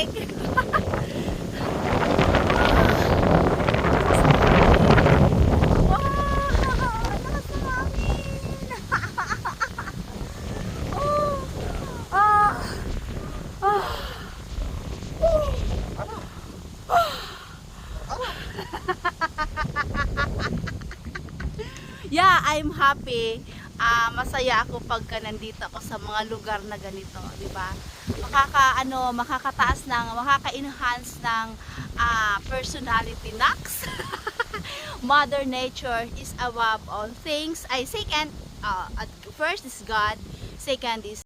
lamig. Yeah, I'm happy. Masaya ako pagka nandito ako sa mga lugar na ganito, 'di ba? Makaka-enhance ng personality knocks. Mother Nature is above all things. Second, at first is God, second is